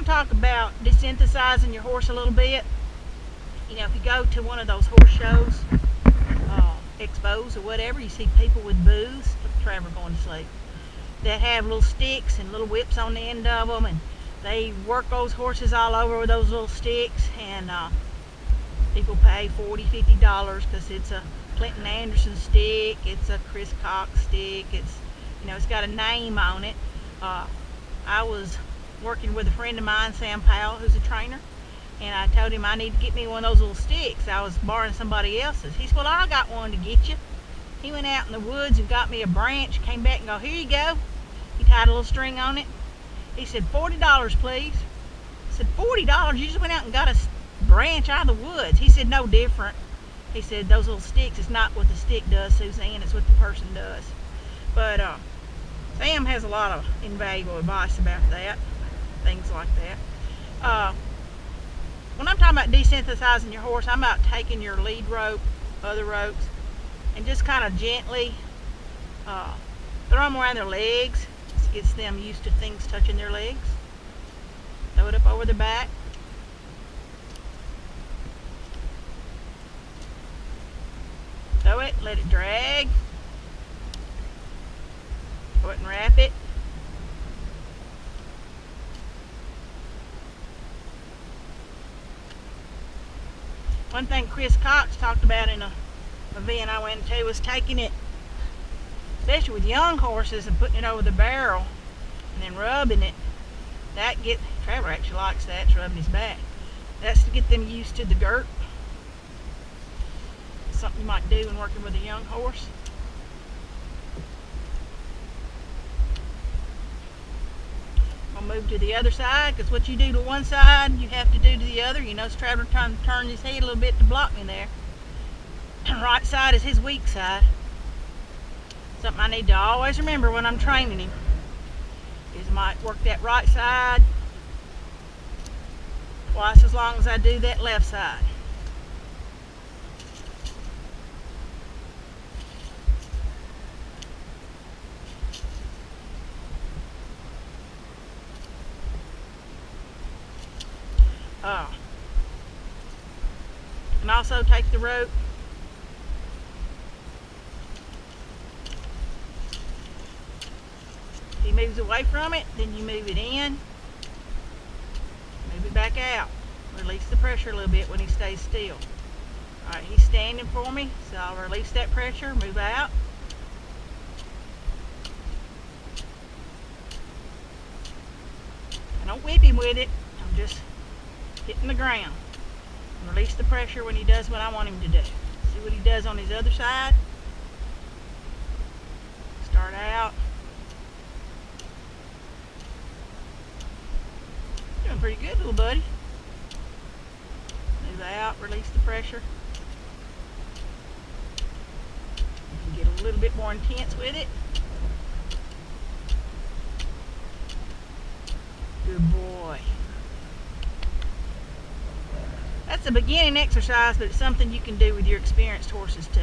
going to talk about desensitizing your horse a little bit. You know, if you go to one of those horse shows, expos or whatever, you see people with booths, look, Trevor going to sleep, that have little sticks and little whips on the end of them, and they work those horses all over with those little sticks, and people pay $40, $50 because it's a Clinton Anderson stick, it's a Chris Cox stick, it's, you know, it's got a name on it. I was working with a friend of mine, Sam Powell, who's a trainer, and I told him I need to get me one of those little sticks. I was borrowing somebody else's. He said, well, I got one to get you. He went out in the woods and got me a branch, came back and go, here you go. He tied a little string on it. He said, $40, please. I said, $40? You just went out and got a branch out of the woods. He said, no different. He said, those little sticks, it's not what the stick does, Suzanne, it's what the person does. But Sam has a lot of invaluable advice about that, things like that. When I'm talking about desensitizing your horse, I'm about taking your lead rope, other ropes, and just kind of gently throw them around their legs. This gets them used to things touching their legs. Throw it up over their back. Throw it, let it drag. Throw it and wrap it. One thing Chris Cox talked about in a event I went to was taking it, especially with young horses, and putting it over the barrel and then rubbing it. Trevor actually likes that, it's rubbing his back. That's to get them used to the girt. It's something you might do when working with a young horse. I'll move to the other side, because what you do to one side, you have to do to the other. You notice Trevor trying to turn his head a little bit to block me there. Right side is his weak side. Something I need to always remember when I'm training him is I might work that right side twice as long as I do that left side. And also take the rope, if he moves away from it, then you move it in, move it back out, release the pressure a little bit when he stays still. Alright, he's standing for me, so I'll release that pressure, move out. I don't whip him with it, I'm just hitting the ground. Release the pressure when he does what I want him to do. See what he does on his other side. Start out. Doing pretty good, little buddy. Move out, release the pressure. You can get a little bit more intense with it. Good boy. That's a beginning exercise, but it's something you can do with your experienced horses too.